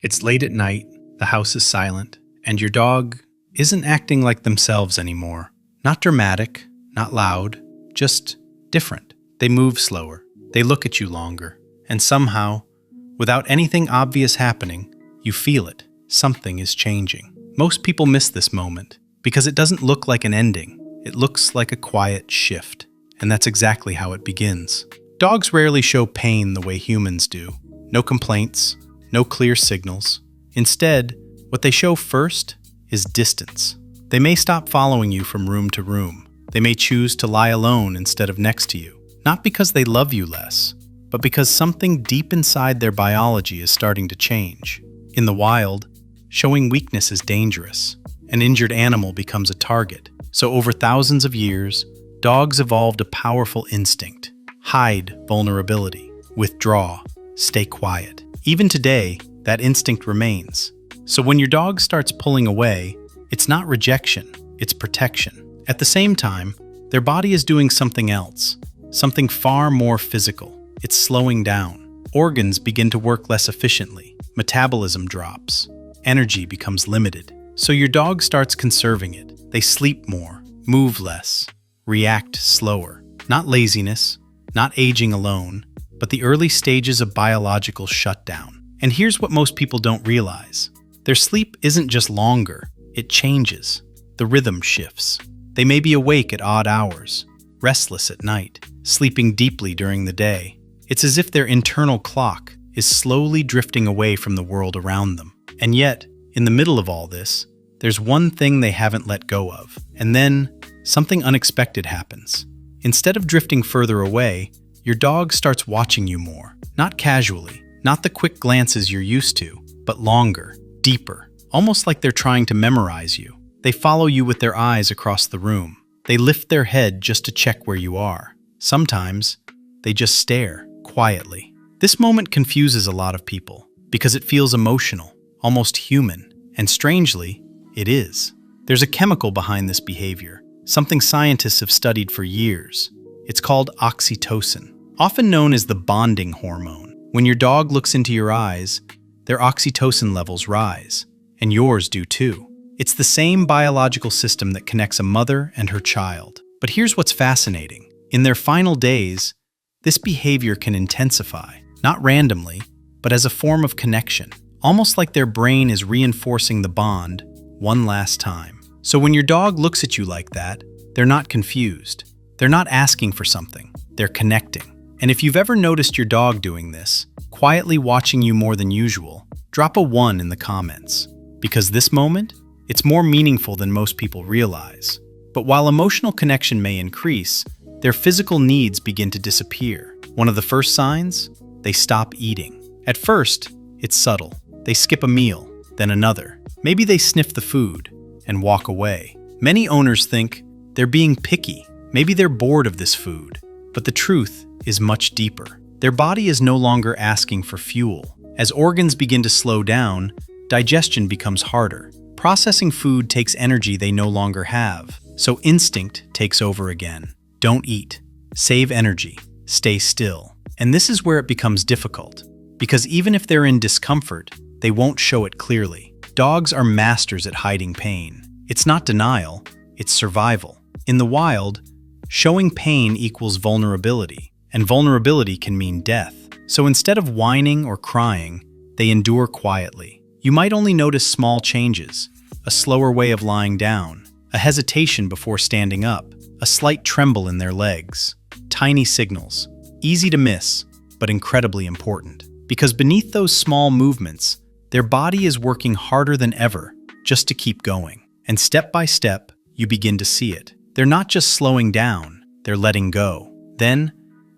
It's late at night, the house is silent, and your dog isn't acting like themselves anymore. Not dramatic, not loud, just different. They move slower, they look at you longer, and somehow, without anything obvious happening, you feel it. Something is changing. Most people miss this moment because it doesn't look like an ending. It looks like a quiet shift, and that's exactly how it begins. Dogs rarely show pain the way humans do. No complaints, no clear signals. Instead, what they show first is distance. They may stop following you from room to room. They may choose to lie alone instead of next to you, not because they love you less, but because something deep inside their biology is starting to change. In the wild, showing weakness is dangerous. An injured animal becomes a target. So over thousands of years, dogs evolved a powerful instinct: hide vulnerability, withdraw, stay quiet. Even today, that instinct remains. So when your dog starts pulling away, it's not rejection, it's protection. At the same time, their body is doing something else, something far more physical. It's slowing down. Organs begin to work less efficiently. Metabolism drops. Energy becomes limited. So your dog starts conserving it. They sleep more, move less, react slower. Not laziness, not aging alone, but the early stages of biological shutdown. And here's what most people don't realize. Their sleep isn't just longer, it changes. The rhythm shifts. They may be awake at odd hours, restless at night, sleeping deeply during the day. It's as if their internal clock is slowly drifting away from the world around them. And yet, in the middle of all this, there's one thing they haven't let go of. And then, something unexpected happens. Instead of drifting further away, your dog starts watching you more. Not casually, not the quick glances you're used to, but longer, deeper, almost like they're trying to memorize you. They follow you with their eyes across the room. They lift their head just to check where you are. Sometimes, they just stare, quietly. This moment confuses a lot of people, because it feels emotional, almost human, and strangely, it is. There's a chemical behind this behavior, something scientists have studied for years. It's called oxytocin, often known as the bonding hormone. When your dog looks into your eyes, their oxytocin levels rise, and yours do too. It's the same biological system that connects a mother and her child. But here's what's fascinating. In their final days, this behavior can intensify, not randomly, but as a form of connection, almost like their brain is reinforcing the bond one last time. So when your dog looks at you like that, they're not confused. They're not asking for something. They're connecting. And if you've ever noticed your dog doing this, quietly watching you more than usual, drop a 1 in the comments. Because this moment, it's more meaningful than most people realize. But while emotional connection may increase, their physical needs begin to disappear. One of the first signs? They stop eating. At first, it's subtle. They skip a meal, then another. Maybe they sniff the food and walk away. Many owners think they're being picky. Maybe they're bored of this food. But the truth is much deeper. Their body is no longer asking for fuel. As organs begin to slow down, digestion becomes harder. Processing food takes energy they no longer have. So instinct takes over again. Don't eat. Save energy. Stay still. And this is where it becomes difficult. Because even if they're in discomfort, they won't show it clearly. Dogs are masters at hiding pain. It's not denial, it's survival. In the wild, showing pain equals vulnerability, and vulnerability can mean death. So instead of whining or crying, they endure quietly. You might only notice small changes, a slower way of lying down, a hesitation before standing up, a slight tremble in their legs. Tiny signals, easy to miss, but incredibly important. Because beneath those small movements, their body is working harder than ever just to keep going. And step by step, you begin to see it. They're not just slowing down, they're letting go. Then,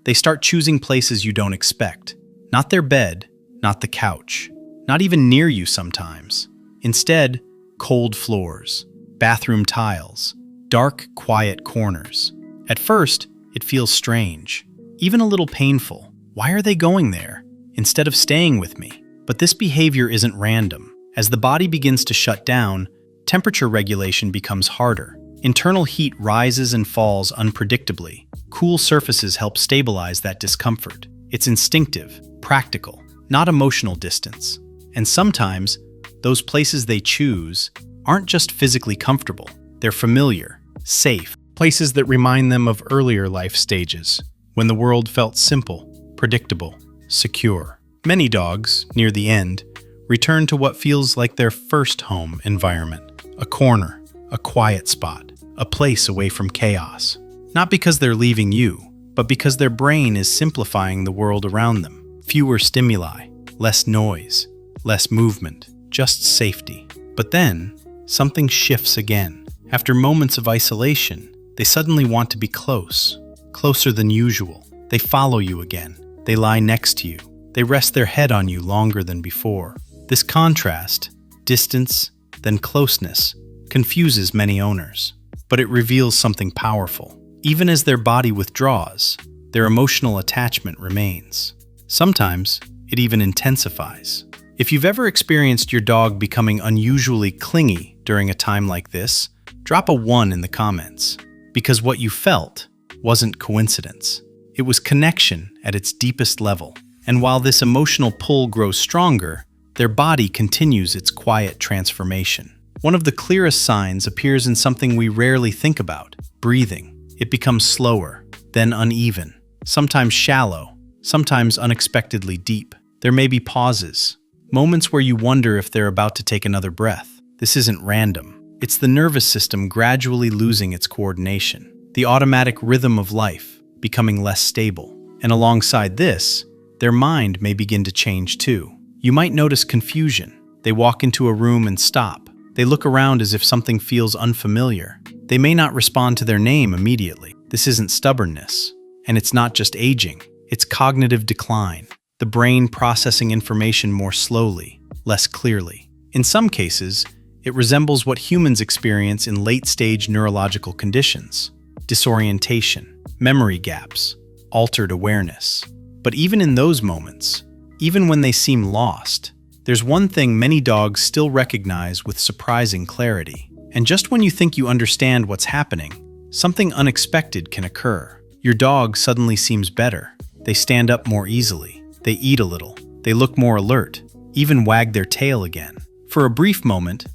they start choosing places you don't expect. Not their bed, not the couch, not even near you sometimes. Instead, cold floors, bathroom tiles, dark, quiet corners. At first, it feels strange, even a little painful. Why are they going there instead of staying with me? But this behavior isn't random. As the body begins to shut down, temperature regulation becomes harder. Internal heat rises and falls unpredictably. Cool surfaces help stabilize that discomfort. It's instinctive, practical, not emotional distance. And sometimes, those places they choose aren't just physically comfortable. They're familiar, safe, places that remind them of earlier life stages, when the world felt simple, predictable, secure. Many dogs, near the end, return to what feels like their first home environment. A corner, a quiet spot, a place away from chaos. Not because they're leaving you, but because their brain is simplifying the world around them. Fewer stimuli, less noise, less movement, just safety. But then, something shifts again. After moments of isolation, they suddenly want to be close, closer than usual. They follow you again. They lie next to you. They rest their head on you longer than before. This contrast, distance, then closeness, confuses many owners. But it reveals something powerful. Even as their body withdraws, their emotional attachment remains. Sometimes, it even intensifies. If you've ever experienced your dog becoming unusually clingy during a time like this, drop a 1 in the comments. Because what you felt wasn't coincidence. It was connection at its deepest level. And while this emotional pull grows stronger, their body continues its quiet transformation. One of the clearest signs appears in something we rarely think about: breathing. It becomes slower, then uneven, sometimes shallow, sometimes unexpectedly deep. There may be pauses, moments where you wonder if they're about to take another breath. This isn't random. It's the nervous system gradually losing its coordination, the automatic rhythm of life becoming less stable. And alongside this, their mind may begin to change too. You might notice confusion. They walk into a room and stop. They look around as if something feels unfamiliar. They may not respond to their name immediately. This isn't stubbornness. And it's not just aging. It's cognitive decline. The brain processing information more slowly, less clearly. In some cases, it resembles what humans experience in late-stage neurological conditions: disorientation, memory gaps, altered awareness. But even in those moments, even when they seem lost, there's one thing many dogs still recognize with surprising clarity. And just when you think you understand what's happening, something unexpected can occur. Your dog suddenly seems better. They stand up more easily. They eat a little. They look more alert, even wag their tail again. For a brief moment,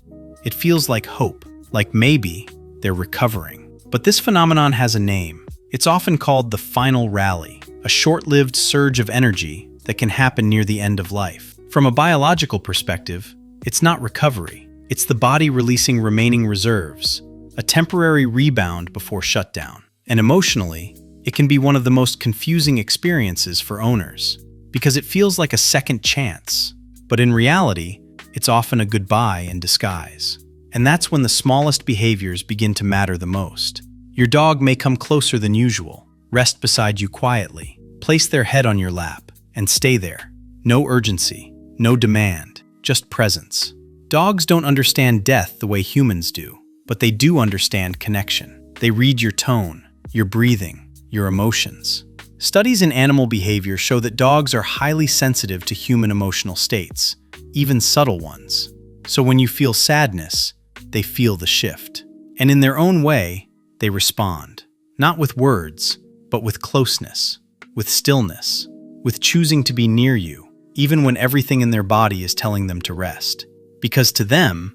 it feels like hope, like maybe they're recovering. But this phenomenon has a name. It's often called the final rally, a short-lived surge of energy that can happen near the end of life. From a biological perspective, it's not recovery. It's the body releasing remaining reserves, a temporary rebound before shutdown. And emotionally, it can be one of the most confusing experiences for owners, because it feels like a second chance. But in reality, it's often a goodbye in disguise. And that's when the smallest behaviors begin to matter the most. Your dog may come closer than usual, rest beside you quietly, place their head on your lap, and stay there. No urgency, no demand, just presence. Dogs don't understand death the way humans do, but they do understand connection. They read your tone, your breathing, your emotions. Studies in animal behavior show that dogs are highly sensitive to human emotional states, even subtle ones. So when you feel sadness, they feel the shift. And in their own way, they respond. Not with words, but with closeness, with stillness, with choosing to be near you, even when everything in their body is telling them to rest. Because to them,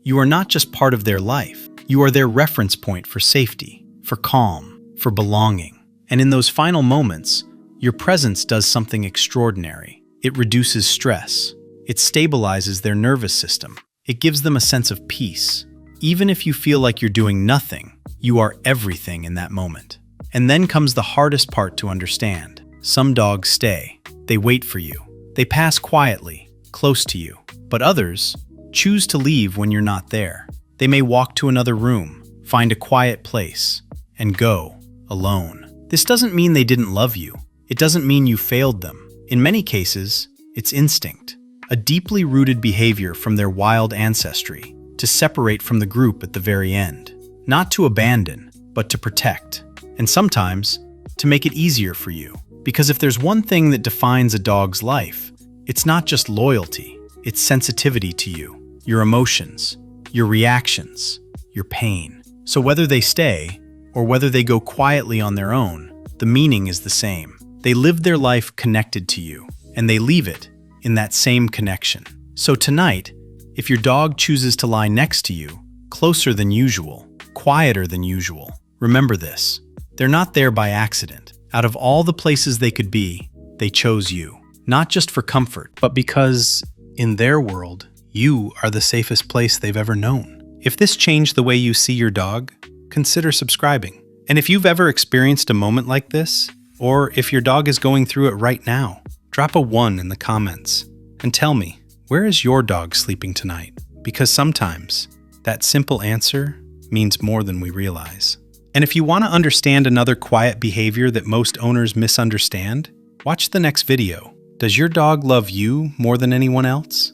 you are not just part of their life. You are their reference point for safety, for calm, for belonging. And in those final moments, your presence does something extraordinary. It reduces stress. It stabilizes their nervous system. It gives them a sense of peace. Even if you feel like you're doing nothing, you are everything in that moment. And then comes the hardest part to understand. Some dogs stay. They wait for you. They pass quietly, close to you. But others choose to leave when you're not there. They may walk to another room, find a quiet place, and go alone. This doesn't mean they didn't love you. It doesn't mean you failed them. In many cases, it's instinct, a deeply rooted behavior from their wild ancestry, to separate from the group at the very end. Not to abandon, but to protect. And sometimes, to make it easier for you. Because if there's one thing that defines a dog's life, it's not just loyalty, it's sensitivity to you, your emotions, your reactions, your pain. So whether they stay, or whether they go quietly on their own, the meaning is the same. They live their life connected to you, and they leave it in that same connection. So tonight, if your dog chooses to lie next to you, closer than usual, quieter than usual, remember this. They're not there by accident. Out of all the places they could be, they chose you. Not just for comfort, but because, in their world, you are the safest place they've ever known. If this changed the way you see your dog, consider subscribing. And if you've ever experienced a moment like this, or if your dog is going through it right now, drop a 1 in the comments and tell me, where is your dog sleeping tonight? Because sometimes that simple answer means more than we realize. And if you want to understand another quiet behavior that most owners misunderstand, watch the next video. Does your dog love you more than anyone else?